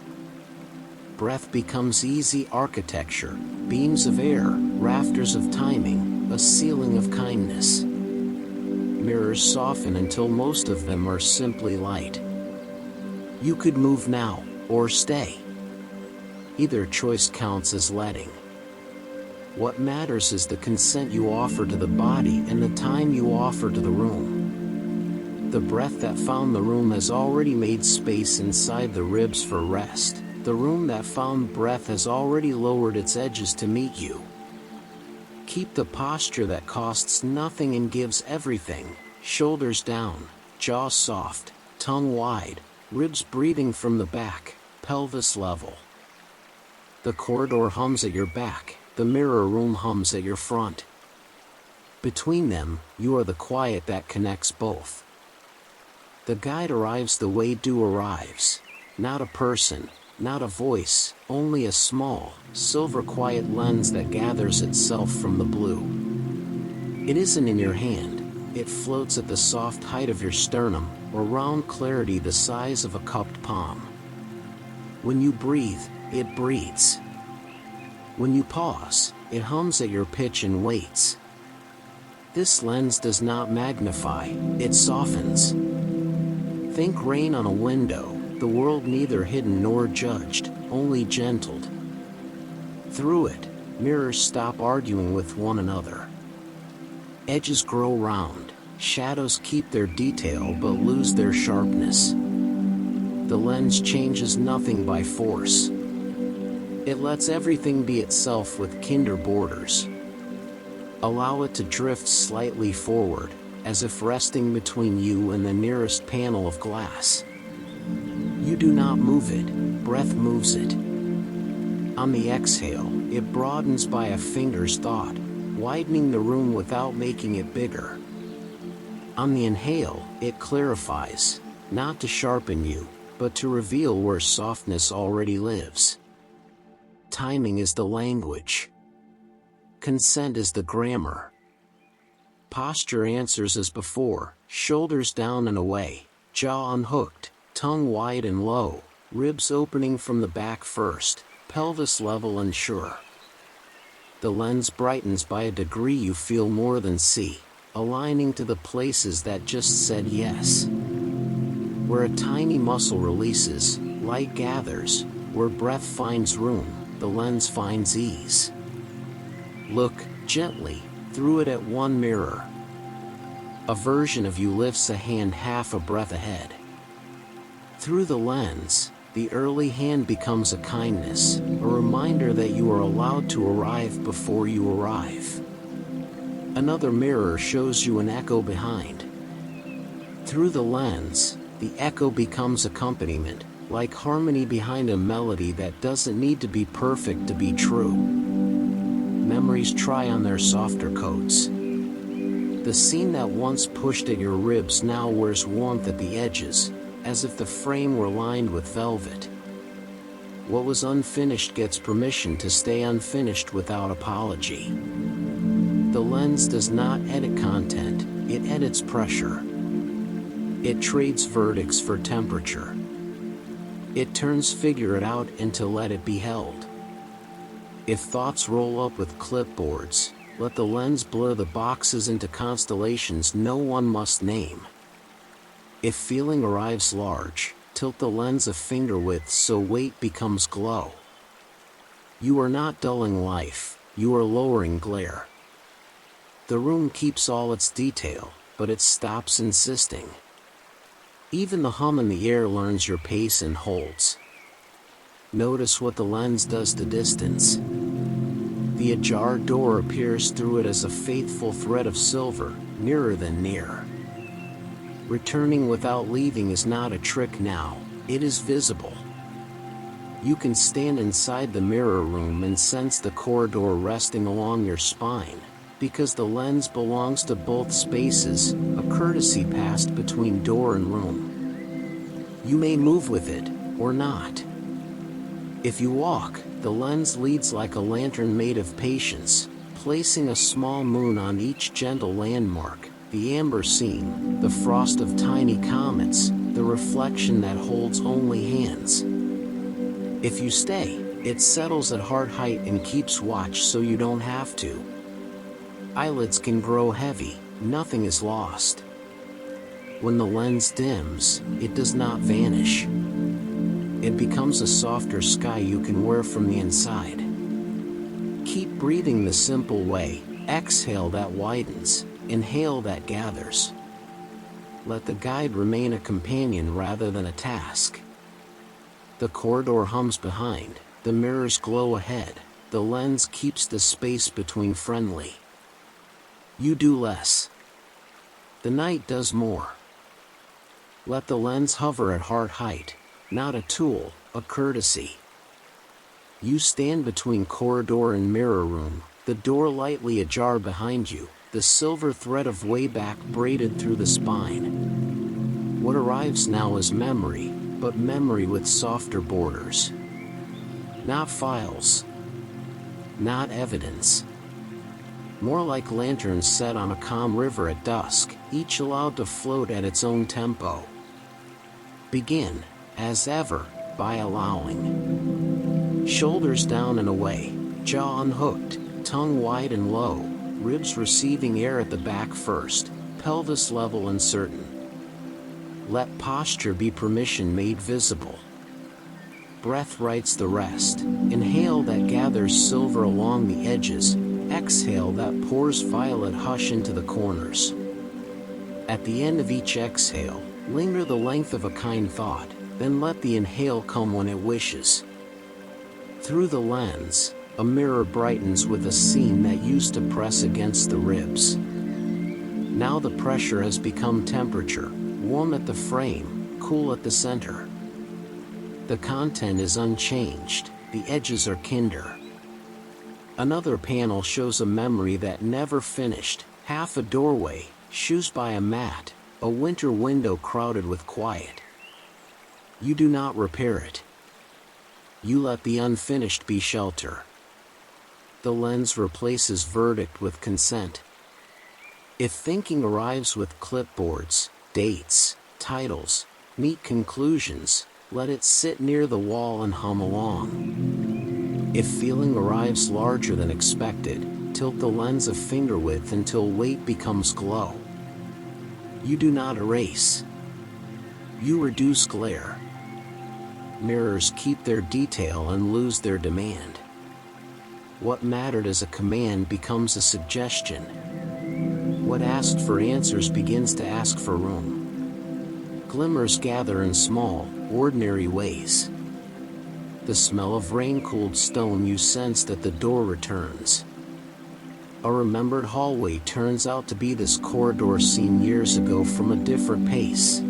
Breath becomes easy architecture, beams of air, rafters of timing, a ceiling of kindness. Mirrors soften until most of them are simply light. You could move now, or stay. Either choice counts as letting. What matters is the consent you offer to the body and the time you offer to the room. The breath that found the room has already made space inside the ribs for rest. The room that found breath has already lowered its edges to meet you. Keep the posture that costs nothing and gives everything. Shoulders down, jaw soft, tongue wide, ribs breathing from the back, pelvis level. The corridor hums at your back, the mirror room hums at your front. Between them, you are the quiet that connects both. The guide arrives the way dew arrives. Not a person, not a voice, only a small, silver quiet lens that gathers itself from the blue. It isn't in your hand, it floats at the soft height of your sternum, or round clarity the size of a cupped palm. When you breathe, it breathes. When you pause, it hums at your pitch and waits. This lens does not magnify, it softens. Think rain on a window, the world neither hidden nor judged, only gentled. Through it, mirrors stop arguing with one another. Edges grow round, shadows keep their detail but lose their sharpness. The lens changes nothing by force. It lets everything be itself with kinder borders. Allow it to drift slightly forward, as if resting between you and the nearest panel of glass. You do not move it, breath moves it. On the exhale, it broadens by a finger's thought, widening the room without making it bigger. On the inhale, it clarifies, not to sharpen you, but to reveal where softness already lives. Timing is the language. Consent is the grammar. Posture answers as before, shoulders down and away, jaw unhooked, tongue wide and low, ribs opening from the back first, pelvis level and sure. The lens brightens by a degree you feel more than see, aligning to the places that just said yes. Where a tiny muscle releases, light gathers. Where breath finds room, the lens finds ease. Look, gently, through it at one mirror. A version of you lifts a hand half a breath ahead. Through the lens, the early hand becomes a kindness, a reminder that you are allowed to arrive before you arrive. Another mirror shows you an echo behind. Through the lens, the echo becomes accompaniment, like harmony behind a melody that doesn't need to be perfect to be true. Memories try on their softer coats. The scene that once pushed at your ribs now wears warmth at the edges, as if the frame were lined with velvet. What was unfinished gets permission to stay unfinished without apology. The lens does not edit content, it edits pressure. It trades verdicts for temperature. It turns figure it out into let it be held. If thoughts roll up with clipboards, let the lens blur the boxes into constellations no one must name. If feeling arrives large, tilt the lens a finger width so weight becomes glow. You are not dulling life, you are lowering glare. The room keeps all its detail, but it stops insisting. Even the hum in the air learns your pace and holds. Notice what the lens does to distance. The ajar door appears through it as a faithful thread of silver, nearer than near. Returning without leaving is not a trick now, it is visible. You can stand inside the mirror room and sense the corridor resting along your spine, because the lens belongs to both spaces, a courtesy passed between door and room. You may move with it, or not. If you walk, the lens leads like a lantern made of patience, placing a small moon on each gentle landmark, the amber seam, the frost of tiny comets, the reflection that holds only hands. If you stay, it settles at heart height and keeps watch so you don't have to. Eyelids can grow heavy, nothing is lost. When the lens dims, it does not vanish. It becomes a softer sky you can wear from the inside. Keep breathing the simple way, exhale that widens, inhale that gathers. Let the guide remain a companion rather than a task. The corridor hums behind, the mirrors glow ahead, the lens keeps the space between friendly. You do less. The night does more. Let the lens hover at heart height, not a tool, a courtesy. You stand between corridor and mirror room, the door lightly ajar behind you, the silver thread of way back braided through the spine. What arrives now is memory, but memory with softer borders. Not files. Not evidence. More like lanterns set on a calm river at dusk, each allowed to float at its own tempo. Begin, as ever, by allowing. Shoulders down and away, jaw unhooked, tongue wide and low, ribs receiving air at the back first, pelvis level and certain. Let posture be permission made visible. Breath writes the rest. Inhale that gathers silver along the edges, exhale that pours violet hush into the corners. At the end of each exhale, linger the length of a kind thought, then let the inhale come when it wishes. Through the lens, a mirror brightens with a seam that used to press against the ribs. Now the pressure has become temperature, warm at the frame, cool at the center. The content is unchanged, the edges are kinder. Another panel shows a memory that never finished, half a doorway, shoes by a mat, a winter window crowded with quiet. You do not repair it. You let the unfinished be shelter. The lens replaces verdict with consent. If thinking arrives with clipboards, dates, titles, neat conclusions, let it sit near the wall and hum along. If feeling arrives larger than expected, tilt the lens a finger width until weight becomes glow. You do not erase. You reduce glare. Mirrors keep their detail and lose their demand. What mattered as a command becomes a suggestion. What asked for answers begins to ask for room. Glimmers gather in small, ordinary ways. The smell of rain-cooled stone you sensed at the door returns. A remembered hallway turns out to be this corridor seen years ago from a different pace.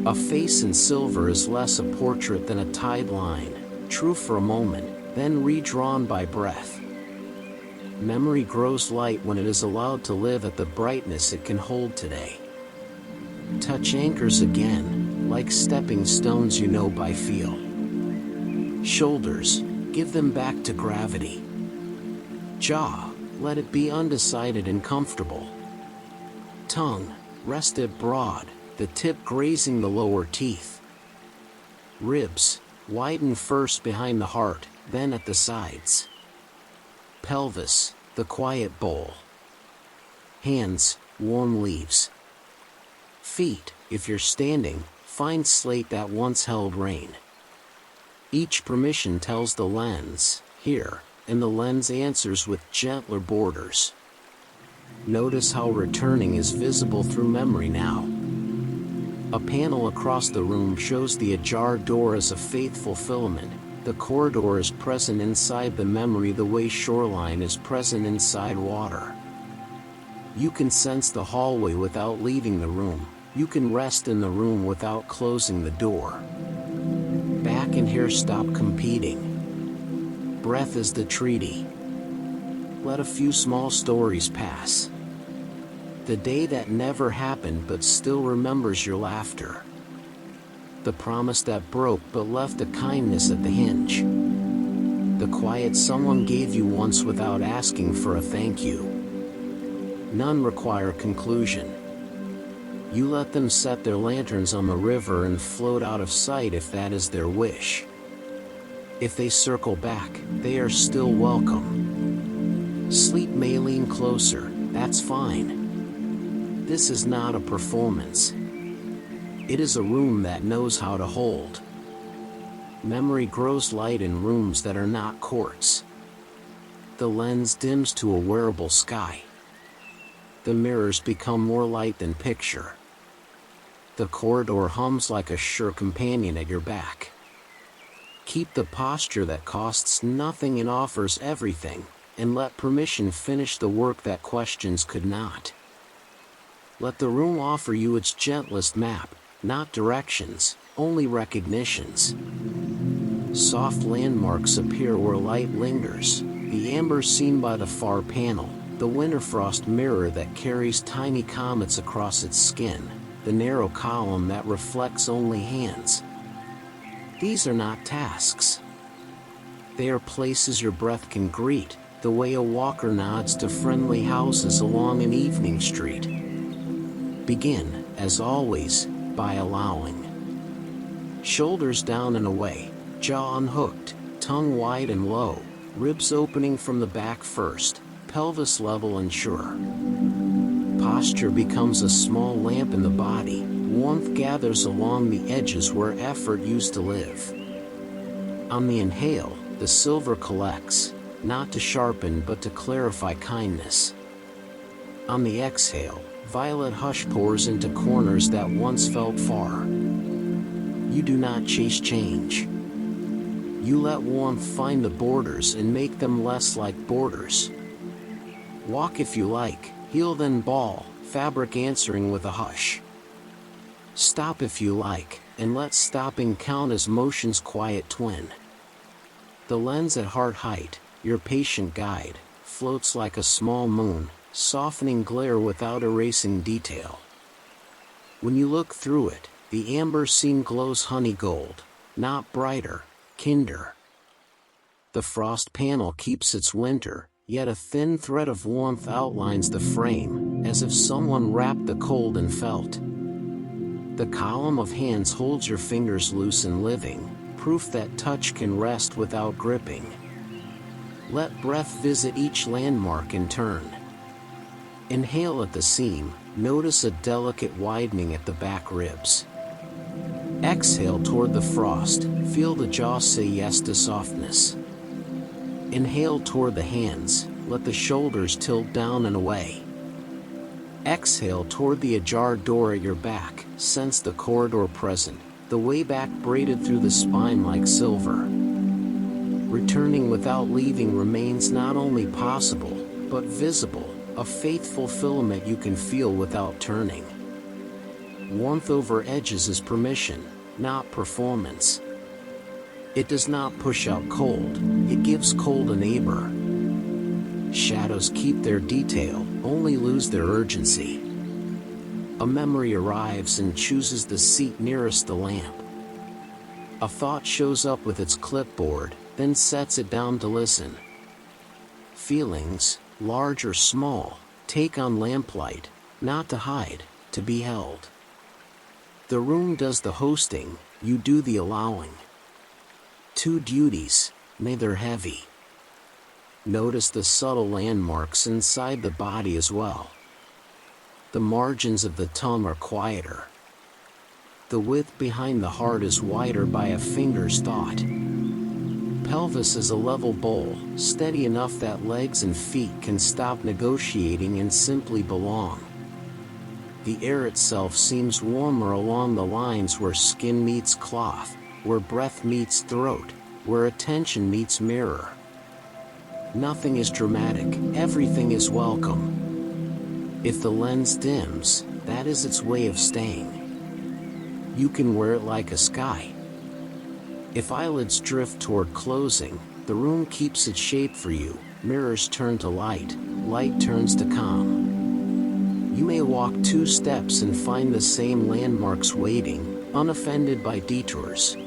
A face in silver is less a portrait than a tied line, true for a moment, then redrawn by breath. Memory grows light when it is allowed to live at the brightness it can hold today. Touch anchors again, like stepping stones you know by feel. Shoulders, give them back to gravity. Jaw, let it be undecided and comfortable. Tongue, rest it broad, the tip grazing the lower teeth. Ribs, widen first behind the heart, then at the sides. Pelvis, the quiet bowl. Hands, warm leaves. Feet, if you're standing, find slate that once held rain. Each permission tells the lens, here, and the lens answers with gentler borders. Notice how returning is visible through memory now. A panel across the room shows the ajar door as a faithful filament. The corridor is present inside the memory the way shoreline is present inside water. You can sense the hallway without leaving the room. You can rest in the room without closing the door. Back and hair stop competing. Breath is the treaty. Let a few small stories pass. The day that never happened but still remembers your laughter. The promise that broke but left a kindness at the hinge. The quiet someone gave you once without asking for a thank you. None require conclusion. You let them set their lanterns on the river and float out of sight if that is their wish. If they circle back, they are still welcome. Sleep may lean closer, that's fine. This is not a performance. It is a room that knows how to hold. Memory grows light in rooms that are not courts. The lens dims to a wearable sky. The mirrors become more light than picture. The corridor hums like a sure companion at your back. Keep the posture that costs nothing and offers everything, and let permission finish the work that questions could not. Let the room offer you its gentlest map, not directions, only recognitions. Soft landmarks appear where light lingers, the amber seen by the far panel, the winter frost mirror that carries tiny comets across its skin, the narrow column that reflects only hands. These are not tasks. They are places your breath can greet, the way a walker nods to friendly houses along an evening street. Begin, as always, by allowing. Shoulders down and away, jaw unhooked, tongue wide and low, ribs opening from the back first, pelvis level and sure. Posture becomes a small lamp in the body, warmth gathers along the edges where effort used to live. On the inhale, the silver collects, not to sharpen but to clarify kindness. On the exhale, violet hush pours into corners that once felt far. You do not chase change. You let warmth find the borders and make them less like borders. Walk if you like, heel then ball, fabric answering with a hush. Stop if you like, and let stopping count as motion's quiet twin. The lens at heart height, your patient guide, floats like a small moon, softening glare without erasing detail. When you look through it, the amber seam glows honey gold, not brighter, kinder. The frost panel keeps its winter, yet a thin thread of warmth outlines the frame, as if someone wrapped the cold in felt. The column of hands holds your fingers loose and living, proof that touch can rest without gripping. Let breath visit each landmark in turn. Inhale at the seam, notice a delicate widening at the back ribs. Exhale toward the frost, feel the jaw say yes to softness. Inhale toward the hands, let the shoulders tilt down and away. Exhale toward the ajar door at your back, sense the corridor present, the way back braided through the spine like silver. Returning without leaving remains not only possible, but visible, a faithful filament you can feel without turning. Warmth over edges is permission, not performance. It does not push out cold, it gives cold a neighbor. Shadows keep their detail, only lose their urgency. A memory arrives and chooses the seat nearest the lamp. A thought shows up with its clipboard, then sets it down to listen. Feelings, large or small, take on lamplight, not to hide, to be held. The room does the hosting, you do the allowing. Two duties, neither heavy. Notice the subtle landmarks inside the body as well. The margins of the tongue are quieter. The width behind the heart is wider by a finger's thought. Pelvis is a level bowl, steady enough that legs and feet can stop negotiating and simply belong. The air itself seems warmer along the lines where skin meets cloth, where breath meets throat, where attention meets mirror. Nothing is dramatic, everything is welcome. If the lens dims, that is its way of staying. You can wear it like a sky. If eyelids drift toward closing, the room keeps its shape for you, mirrors turn to light, light turns to calm. You may walk 2 steps and find the same landmarks waiting, unoffended by detours.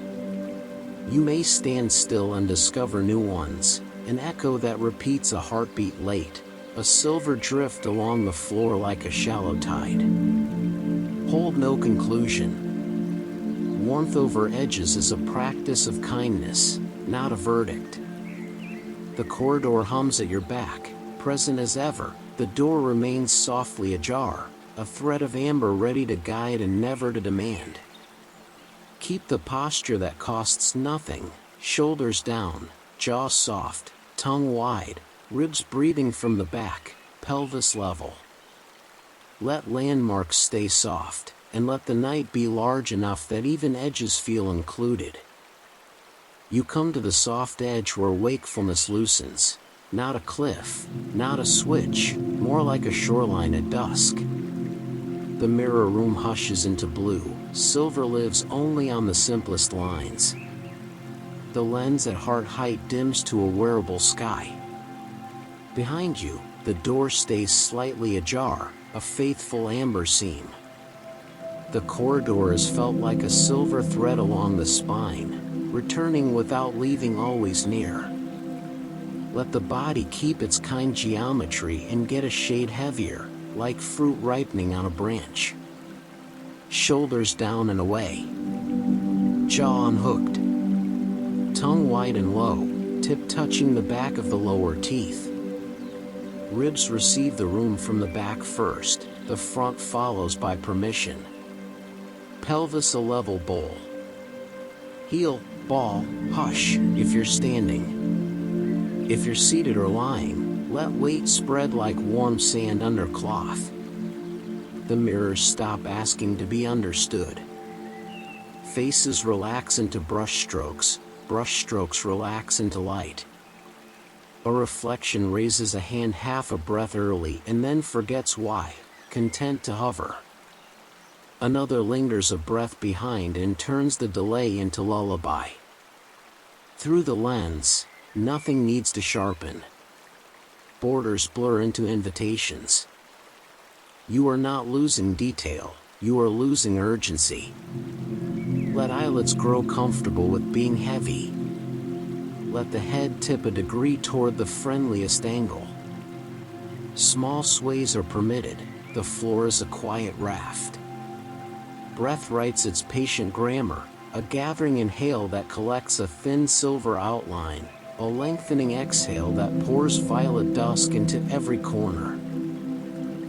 You may stand still and discover new ones, an echo that repeats a heartbeat late, a silver drift along the floor like a shallow tide. Hold no conclusion. Warmth over edges is a practice of kindness, not a verdict. The corridor hums at your back, present as ever, the door remains softly ajar, a thread of amber ready to guide and never to demand. Keep the posture that costs nothing, shoulders down, jaw soft, tongue wide, ribs breathing from the back, pelvis level. Let landmarks stay soft, and let the night be large enough that even edges feel included. You come to the soft edge where wakefulness loosens, not a cliff, not a switch, more like a shoreline at dusk. The mirror room hushes into blue, silver lives only on the simplest lines. The lens at heart height dims to a wearable sky. Behind you, the door stays slightly ajar, a faithful amber seam. The corridor is felt like a silver thread along the spine, returning without leaving always near. Let the body keep its kind geometry and get a shade heavier, like fruit ripening on a branch. Shoulders down and away. Jaw unhooked. Tongue wide and low, tip touching the back of the lower teeth. Ribs receive the room from the back first, the front follows by permission. Pelvis a level bowl. Heel, ball, hush, if you're standing. If you're seated or lying, let weight spread like warm sand under cloth. The mirrors stop asking to be understood. Faces relax into brush strokes relax into light. A reflection raises a hand half a breath early and then forgets why, content to hover. Another lingers a breath behind and turns the delay into lullaby. Through the lens, nothing needs to sharpen. borders blur into invitations. You are not losing detail, you are losing urgency. Let eyelids grow comfortable with being heavy. Let the head tip a degree toward the friendliest angle. Small sways are permitted, the floor is a quiet raft. Breath writes its patient grammar, a gathering inhale that collects a thin silver outline, a lengthening exhale that pours violet dusk into every corner.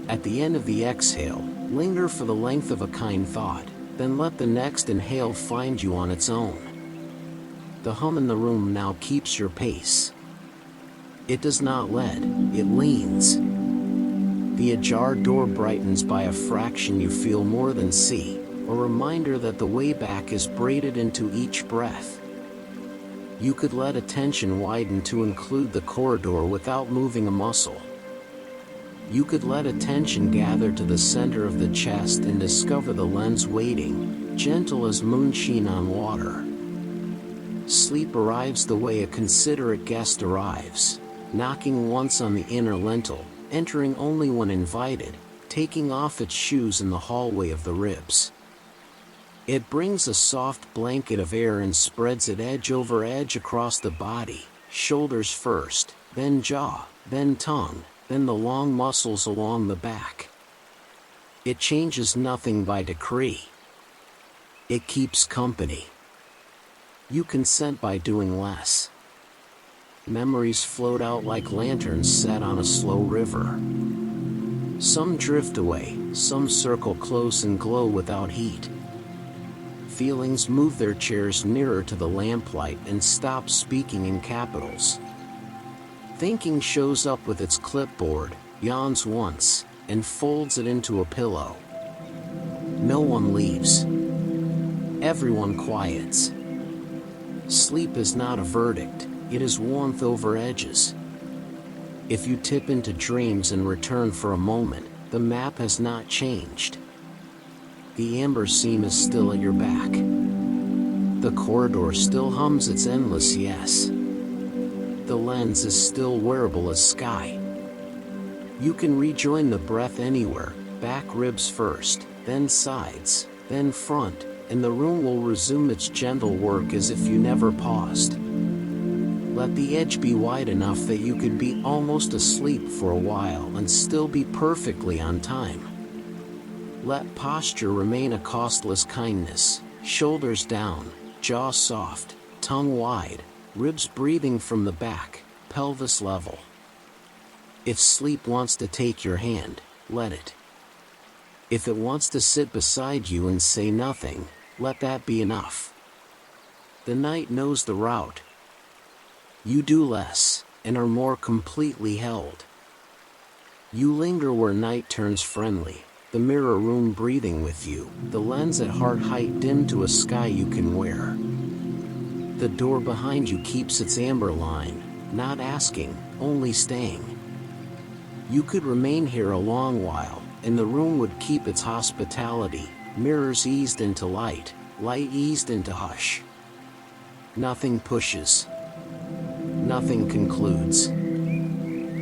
At the end of the exhale, linger for the length of a kind thought, then let the next inhale find you on its own. The hum in the room now keeps your pace. It does not lead, it leans. The ajar door brightens by a fraction you feel more than see, a reminder that the way back is braided into each breath. You could let attention widen to include the corridor without moving a muscle. You could let attention gather to the center of the chest and discover the lens waiting, gentle as moonshine on water. Sleep arrives the way a considerate guest arrives, knocking once on the inner lintel, entering only when invited, taking off its shoes in the hallway of the ribs. It brings a soft blanket of air and spreads it edge over edge across the body, shoulders first, then jaw, then tongue, then the long muscles along the back. It changes nothing by decree. It keeps company. You consent by doing less. Memories float out like lanterns set on a slow river. Some drift away, some circle close and glow without heat. Feelings move their chairs nearer to the lamplight and stop speaking in capitals. Thinking shows up with its clipboard, yawns once, and folds it into a pillow. No one leaves. Everyone quiets. Sleep is not a verdict, it is warmth over edges. If you tip into dreams and return for a moment, the map has not changed. The amber seam is still at your back. The corridor still hums its endless yes. The lens is still wearable as sky. You can rejoin the breath anywhere, back ribs first, then sides, then front, and the room will resume its gentle work as if you never paused. Let the edge be wide enough that you could be almost asleep for a while and still be perfectly on time. Let posture remain a costless kindness, shoulders down, jaw soft, tongue wide, ribs breathing from the back, pelvis level. If sleep wants to take your hand, let it. If it wants to sit beside you and say nothing, let that be enough. The night knows the route. You do less, and are more completely held. You linger where night turns friendly, the mirror room breathing with you, the lens at heart height dim to a sky you can wear. The door behind you keeps its amber line, not asking, only staying. You could remain here a long while, and the room would keep its hospitality, mirrors eased into light, light eased into hush. Nothing pushes. Nothing concludes.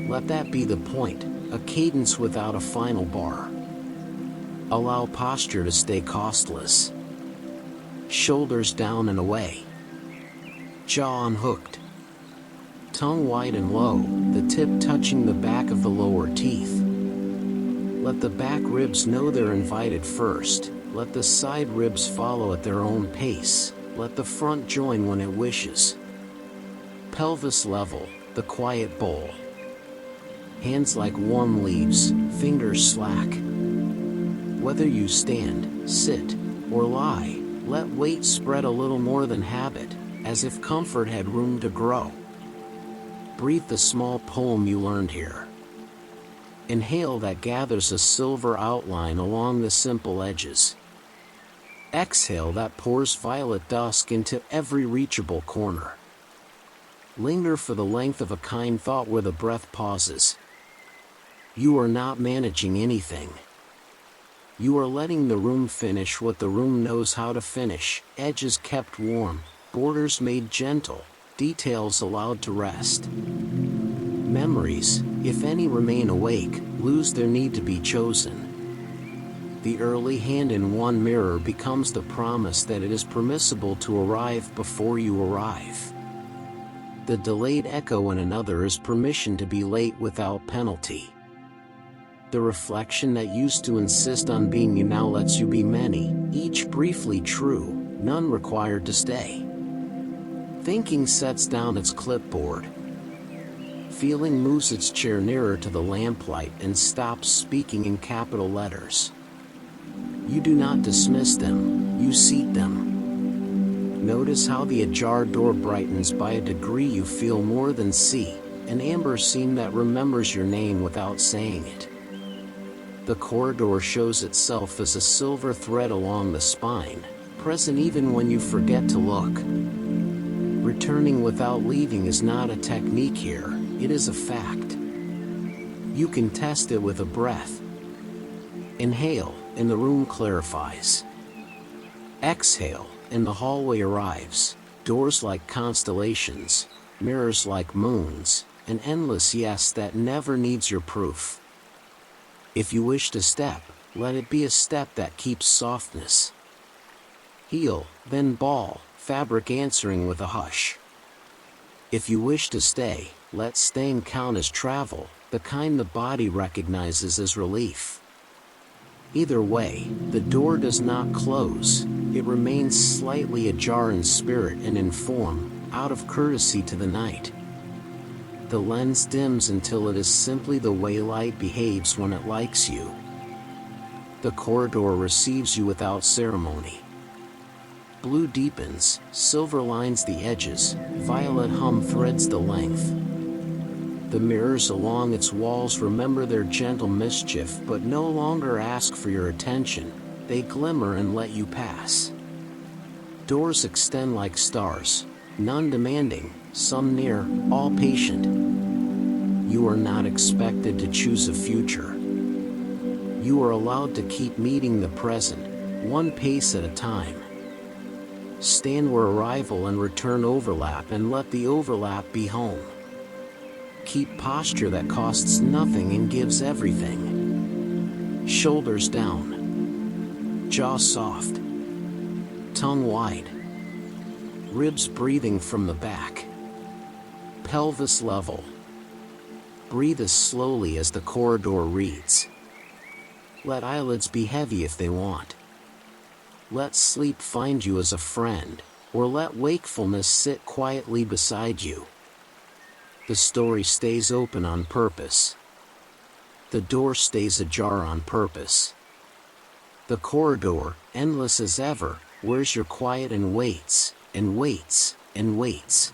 Let that be the point, a cadence without a final bar. Allow posture to stay costless. Shoulders down and away. Jaw unhooked. Tongue wide and low, the tip touching the back of the lower teeth. Let the back ribs know they're invited first. Let the side ribs follow at their own pace. Let the front join when it wishes. Pelvis level, the quiet bowl. Hands like warm leaves, fingers slack. Whether you stand, sit, or lie, let weight spread a little more than habit, as if comfort had room to grow. Breathe the small poem you learned here. Inhale that gathers a silver outline along the simple edges. Exhale that pours violet dusk into every reachable corner. Linger for the length of a kind thought where the breath pauses. You are not managing anything. You are letting the room finish what the room knows how to finish, edges kept warm, borders made gentle, details allowed to rest. Memories, If any remain awake, lose their need to be chosen. The early hand in one mirror becomes the promise that it is permissible to arrive before you arrive. The delayed echo in another is permission to be late without penalty. The reflection that used to insist on being you now lets you be many, each briefly true, none required to stay. Thinking sets down its clipboard. Feeling moves its chair nearer to the lamplight and stops speaking in capital letters. You do not dismiss them, you seat them. Notice how the ajar door brightens by a degree you feel more than see, an amber seam that remembers your name without saying it. The corridor shows itself as a silver thread along the spine, present even when you forget to look. Returning without leaving is not a technique here, it is a fact. You can test it with a breath. Inhale, and the room clarifies. Exhale, and the hallway arrives, doors like constellations, mirrors like moons, an endless yes that never needs your proof. If you wish to step, let it be a step that keeps softness. Heel, then ball, fabric answering with a hush. If you wish to stay, let staying count as travel, the kind the body recognizes as relief. Either way, the door does not close, it remains slightly ajar in spirit and in form, out of courtesy to the night. The lens dims until it is simply the way light behaves when it likes you. The corridor receives you without ceremony. Blue deepens, silver lines the edges, violet hum threads the length. The mirrors along its walls remember their gentle mischief but no longer ask for your attention, they glimmer and let you pass. Doors extend like stars, none demanding, some near, all patient. You are not expected to choose a future. You are allowed to keep meeting the present, one pace at a time. Stand where arrival and return overlap and let the overlap be home. Keep posture that costs nothing and gives everything. Shoulders down. Jaw soft. Tongue wide. Ribs breathing from the back. Pelvis level. Breathe as slowly as the corridor reads. Let eyelids be heavy if they want. Let sleep find you as a friend, or let wakefulness sit quietly beside you. The story stays open on purpose. The door stays ajar on purpose. The corridor, endless as ever, wears your quiet and waits, and waits, and waits.